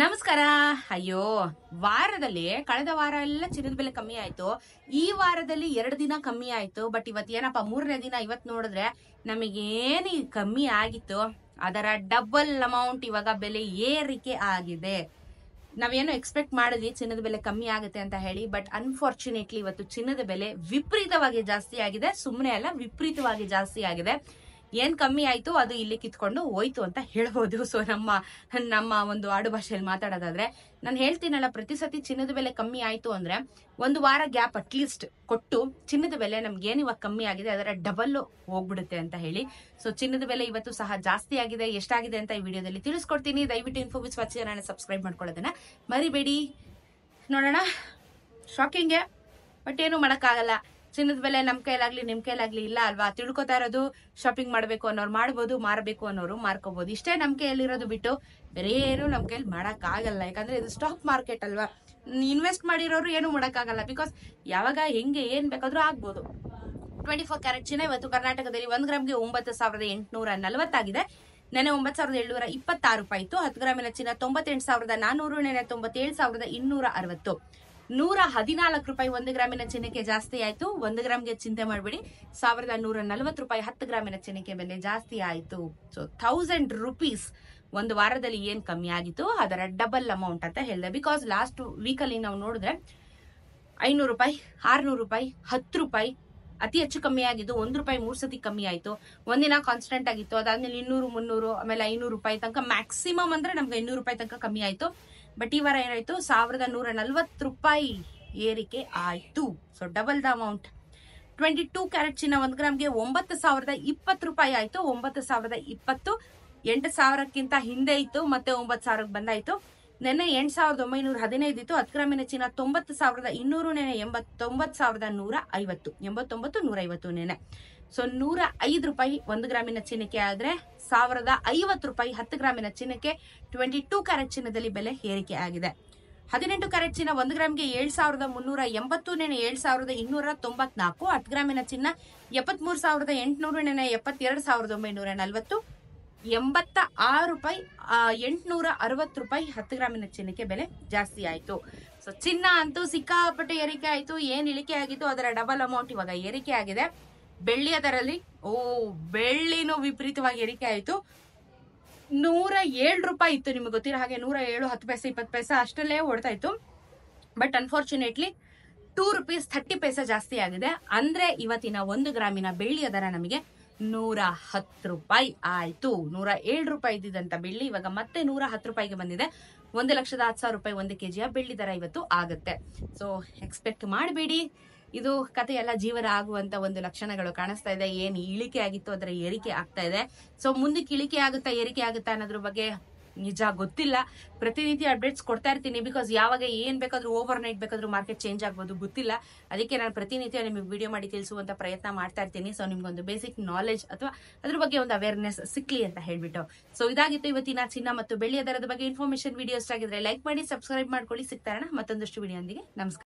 ನಮಸ್ಕಾರ. ಅಯ್ಯೋ, ವಾರದಲ್ಲಿ ಕಳೆದ ವಾರ ಎಲ್ಲ ಚಿನ್ನದ ಬೆಲೆ ಕಮ್ಮಿ ಆಯ್ತು. ಈ ವಾರದಲ್ಲಿ 2 ದಿನ ಕಮ್ಮಿ ಆಯ್ತು. ಬಟ್ ಇವತ್ತು ಏನಪ್ಪ 3ನೇ ದಿನ ಇವತ್ತು ನೋಡಿದ್ರೆ ನಮಗೇನು ಕಮ್ಮಿ ಆಗಿತ್ತು ಅದರ ಡಬಲ್ ಅಮೌಂಟ್ ಇವಾಗ ಬೆಲೆ ಏರಿಕೆ ಆಗಿದೆ. ನಾವೇನು ಎಕ್ಸ್ಪೆಕ್ಟ್ ಮಾಡಿದ್ವಿ ಚಿನ್ನದ ಬೆಲೆ ಕಮ್ಮಿ ಆಗುತ್ತೆ ಅಂತ ಹೇಳಿ. ಬಟ್ ಅನ್ಫಾರ್ಚುನೇಟ್ಲಿ ಇವತ್ತು ಚಿನ್ನದ ಬೆಲೆ ವಿಪರೀತವಾಗಿ ಜಾಸ್ತಿ ಆಗಿದೆ. ಸುಮ್ಮನೆ ಅಲ್ಲ, ವಿಪರೀತವಾಗಿ ಜಾಸ್ತಿ ಆಗಿದೆ. ಏನ್ ಕಮ್ಮಿ ಆಯ್ತು ಅದು ಇಲ್ಲಿ ಕಿತ್ಕೊಂಡು ಹೋಯ್ತು ಅಂತ ಹೇಳ್ಬೋದು. ಸೊ ನಮ್ಮ ಒಂದು ಆಡು ಭಾಷೆಯಲ್ಲಿ ಮಾತಾಡೋದಾದ್ರೆ ನಾನು ಹೇಳ್ತೀನಲ್ಲ, ಪ್ರತಿ ಸತಿ ಚಿನ್ನದ ಬೆಲೆ ಕಮ್ಮಿ ಆಯ್ತು ಅಂದ್ರೆ 1 ವಾರ ಗ್ಯಾಪ್ ಅಟ್ಲೀಸ್ಟ್ ಕೊಟ್ಟು ಚಿನ್ನದ ಬೆಲೆ ನಮ್ಗೆ ಏನ್ ಇವಾಗ ಕಮ್ಮಿ ಆಗಿದೆ ಅದರ ಡಬಲ್ ಹೋಗ್ಬಿಡುತ್ತೆ ಅಂತ ಹೇಳಿ. ಸೊ ಚಿನ್ನದ ಬೆಲೆ ಇವತ್ತು ಸಹ ಜಾಸ್ತಿ ಆಗಿದೆ. ಎಷ್ಟಾಗಿದೆ ಅಂತ ಈ ವಿಡಿಯೋದಲ್ಲಿ ತಿಳಿಸ್ಕೊಡ್ತೀನಿ. ದಯವಿಟ್ಟು ಇನ್ಫೋಬಿಸ್ ವಾಚ್ ಚಾನೆಲ್ ಸಬ್ಸ್ಕ್ರೈಬ್ ಮಾಡ್ಕೊಳ್ಳೋದನ್ನ ಮರಿಬೇಡಿ. ನೋಡೋಣ, ಶಾಕಿಂಗ್ಗೆ, ಬಟ್ ಏನು ಮಾಡಕ್ಕಾಗಲ್ಲ. ಚಿನ್ನದ ಬೆಲೆ ನಮ್ ಕೈಲಾಗ್ಲಿ ನಿಮ್ ಕೈಲಾಗ್ಲಿ ಇಲ್ಲ ಅಲ್ವಾ. ತಿಳ್ಕೊತಾ ಇರೋದು ಶಾಪಿಂಗ್ ಮಾಡ್ಬೇಕು ಅನ್ನೋರು ಮಾಡ್ಬೋದು, ಮಾರಬೇಕು ಅನ್ನೋರು ಮಾರ್ಕೋಬಹುದು. ಇಷ್ಟೇ ನಮ್ ಕೈಯಲ್ಲಿರೋದು ಬಿಟ್ಟು ಬೇರೆ ಏನು ನಮ್ ಕೈಲಿ ಮಾಡಕ್ ಆಗಲ್ಲ. ಯಾಕಂದ್ರೆ ಇದು ಸ್ಟಾಕ್ ಮಾರ್ಕೆಟ್ ಅಲ್ವಾ. ಇನ್ವೆಸ್ಟ್ ಮಾಡಿರೋರು ಏನು ಮಾಡಕ್ಕಾಗಲ್ಲ. ಬಿಕಾಸ್ ಯಾವಾಗ ಹೆಂಗೆ ಏನ್ ಬೇಕಾದ್ರೂ ಆಗ್ಬೋದು. 24 ಕ್ಯಾರೆಟ್ ಚಿನ್ನ ಇವತ್ತು ಕರ್ನಾಟಕದಲ್ಲಿ 1 ಗ್ರಾಮ್ಗೆ 9,840 ಆಗಿದೆ. ನೆನೆ 9,726 ರೂಪಾಯಿ ಇತ್ತು. 10 ಗ್ರಾಮಿನ ಚಿನ್ನ 98,400, ನೆನೆ 97,260. 114 ರೂಪಾಯಿ 1 ಗ್ರಾಮಿನ ಚಿನ್ನಕ್ಕೆ ಜಾಸ್ತಿ ಆಯ್ತು. 1 ಗ್ರಾಮ್ಗೆ ಚಿಂತೆ ಮಾಡ್ಬಿಡಿ, 1,140 ರೂಪಾಯಿ 10 ಗ್ರಾಮಿನ ಚಿನ್ನಕ್ಕೆ ಬೆಲೆ ಜಾಸ್ತಿ ಆಯ್ತು. ಸೊ 1000 ರೂಪೀಸ್ ಒಂದು ವಾರದಲ್ಲಿ ಏನ್ ಕಮ್ಮಿ ಆಗಿತ್ತು ಅದರ ಡಬಲ್ ಅಮೌಂಟ್ ಅಂತ ಹೇಳಿದೆ. ಬಿಕಾಸ್ ಲಾಸ್ಟ್ ವೀಕ್ ಅಲ್ಲಿ ನಾವು ನೋಡಿದ್ರೆ 500 ರೂಪಾಯಿ, 600 ರೂಪಾಯಿ, 10 ರೂಪಾಯಿ ಅತಿ ಹೆಚ್ಚು ಕಮ್ಮಿ ಆಗಿದ್ದು. 1 ರೂಪಾಯಿ 3 ಸತಿ ಕಮ್ಮಿ ಆಯ್ತು. ಒಂದಿನ ಕಾನ್ಸ್ಟೆಂಟ್ ಆಗಿತ್ತು. ಅದಾದ್ಮೇಲೆ 200, 300, ಆಮೇಲೆ 500 ರೂಪಾಯಿ ತನಕ, ಮ್ಯಾಕ್ಸಿಮಮ್ ಅಂದ್ರೆ ನಮ್ಗೆ 500 ರೂಪಾಯಿ ತನಕ ಕಮ್ಮಿ ಆಯ್ತು. ಬಟ್ ಈ ವಾರ ಏನಾಯ್ತು, 1,140 ರೂಪಾಯಿ ಏರಿಕೆ ಆಯ್ತು. So double the amount. 22 carrot ಚಿನ್ನ 1 ಗ್ರಾಮ್ಗೆ 9,020 ರೂಪಾಯಿ ಆಯ್ತು. 9,020 8,000ಕ್ಕಿಂತ ಹಿಂದೆ ಇತ್ತು, ಮತ್ತೆ 9,000ಕ್ಕೆ ಬಂದಾಯ್ತು. ನೆನ್ನೆ 8,915 ಇತ್ತು. 10 ಗ್ರಾಮಿನ ಚಿನ್ನ 90,200, ನೆನೆ 89,150, 89,150 ನೆನೆ. ಸೊ 105 ರೂಪಾಯಿ 1 ಗ್ರಾಮಿನ ಚಿನ್ನಕ್ಕೆ ಆದ್ರೆ 1,050 ರೂಪಾಯಿ 10 ಗ್ರಾಮಿನ ಚಿನ್ನಕ್ಕೆ 22 ಕ್ಯಾರೆಟ್ ಚಿನ್ನದಲ್ಲಿ ಬೆಲೆ ಏರಿಕೆ ಆಗಿದೆ. 18 ಕ್ಯಾರೆಟ್ ಚಿನ್ನ 1 ಗ್ರಾಮ್ಗೆ 7,380, ನೆನೆ 7,294. 10 ಗ್ರಾಮಿನ ಚಿನ್ನ 73,800, ನೆನೆ 72,940, 86 ರೂಪಾಯಿ 860 ರೂಪಾಯಿ 10 ಗ್ರಾಮಿನ ಚಿನ್ನಕ್ಕೆ ಬೆಲೆ ಜಾಸ್ತಿ ಆಯ್ತು. ಸೊ ಚಿನ್ನ ಅಂತೂ ಸಿಕ್ಕಾಪಟ್ಟೆ ಏರಿಕೆ ಆಯ್ತು. ಏನ್ ಇಳಿಕೆ ಆಗಿತ್ತು ಅದರ ಡಬಲ್ ಅಮೌಂಟ್ ಇವಾಗ ಏರಿಕೆ ಆಗಿದೆ. ಬೆಳ್ಳಿ ಅದರಲ್ಲಿ ಬೆಳ್ಳಿನೂ ವಿಪರೀತವಾಗಿ ಏರಿಕೆ ಆಯ್ತು. 107 ರೂಪಾಯಿ ಇತ್ತು, ನಿಮ್ಗೆ ಗೊತ್ತಿರೋ ಹಾಗೆ. 107, 10 ಪೈಸೆ 20 ಪೈಸೆ ಅಷ್ಟಲ್ಲೇ ಓಡ್ತಾ ಇತ್ತು. ಬಟ್ ಅನ್ಫಾರ್ಚುನೇಟ್ಲಿ 2 ರೂಪೀಸ್ 30 ಪೈಸೆ ಜಾಸ್ತಿ ಆಗಿದೆ. ಅಂದ್ರೆ ಇವತ್ತಿನ 1 ಗ್ರಾಮಿನ ಬೆಳ್ಳಿಯ ದರ ನಮಗೆ 110 ರೂಪಾಯಿ ಆಯ್ತು. 107 ರೂಪಾಯಿ ಇದ್ದಿದ್ದಂತ ಬೆಳ್ಳಿ ಇವಾಗ ಮತ್ತೆ 110 ರೂಪಾಯಿಗೆ ಬಂದಿದೆ. 1,10,000 ರೂಪಾಯಿ 1 ಕೆಜಿಯ ಬೆಳ್ಳಿ ದರ ಇವತ್ತು ಆಗುತ್ತೆ. ಸೊ ಎಕ್ಸ್ಪೆಕ್ಟ್ ಮಾಡಬೇಡಿ. ಇದು ಕತೆ ಎಲ್ಲ ಜೀವನ ಆಗುವಂತ ಒಂದು ಲಕ್ಷಣಗಳು ಕಾಣಿಸ್ತಾ ಇದೆ. ಏನ್ ಇಳಿಕೆ ಆಗಿತ್ತು ಅದರ ಏರಿಕೆ ಆಗ್ತಾ ಇದೆ. ಸೊ ಮುಂದಕ್ಕೆ ಇಳಿಕೆ ಆಗುತ್ತಾ ಏರಿಕೆ ಆಗುತ್ತಾ ಅನ್ನೋದ್ರ ಬಗ್ಗೆ ನಿಜ ಗೊತ್ತಿಲ್ಲ. ಪ್ರತಿನಿತ್ಯ ಅಪ್ಡೇಟ್ಸ್ ಕೊಡ್ತಾ ಇರ್ತೀನಿ. ಬಿಕಾಸ್ ಯಾವಾಗ ಏನ್ ಬೇಕಾದ್ರೂ ಓವರ್ ನೈಟ್ ಬೇಕಾದ್ರೂ ಮಾರ್ಕೆಟ್ ಚೇಂಜ್ ಆಗ್ಬೋದು, ಗೊತ್ತಿಲ್ಲ. ಅದಕ್ಕೆ ನಾನು ಪ್ರತಿನಿತ್ಯ ನಿಮಗೆ ವಿಡಿಯೋ ಮಾಡಿ ತಿಳಿಸುವಂತ ಪ್ರಯತ್ನ ಮಾಡ್ತಾ ಇರ್ತೀನಿ. ಸೊ ನಿಮ್ಗೊಂದು ಬೇಸಿಕ್ ನಾಲೆಜ್ ಅಥವಾ ಅದ್ರ ಬಗ್ಗೆ ಒಂದು ಅವೇರ್ನೆಸ್ ಸಿಕ್ಲಿ ಅಂತ ಹೇಳ್ಬಿಟ್ಟು. ಸೊ ಇದಾಗಿತ್ತು ಇವತ್ತಿನ ಚಿನ್ನ ಮತ್ತು ಬೆಳ್ಳಿಯ ದರದ ಬಗ್ಗೆ ಇನ್ಫಾರ್ಮೇಶನ್. ವಿಡಿಯೋ ಇಷ್ಟ ಆಗಿದ್ರೆ ಲೈಕ್ ಮಾಡಿ, ಸಬ್ಸ್ಕ್ರೈಬ್ ಮಾಡ್ಕೊಳ್ಳಿ. ಸಿಗ್ತಾರಣ ಮತ್ತೊಂದಷ್ಟು ವಿಡಿಯೋ ಒಂದಿಗೆ. ನಮಸ್ಕಾರ.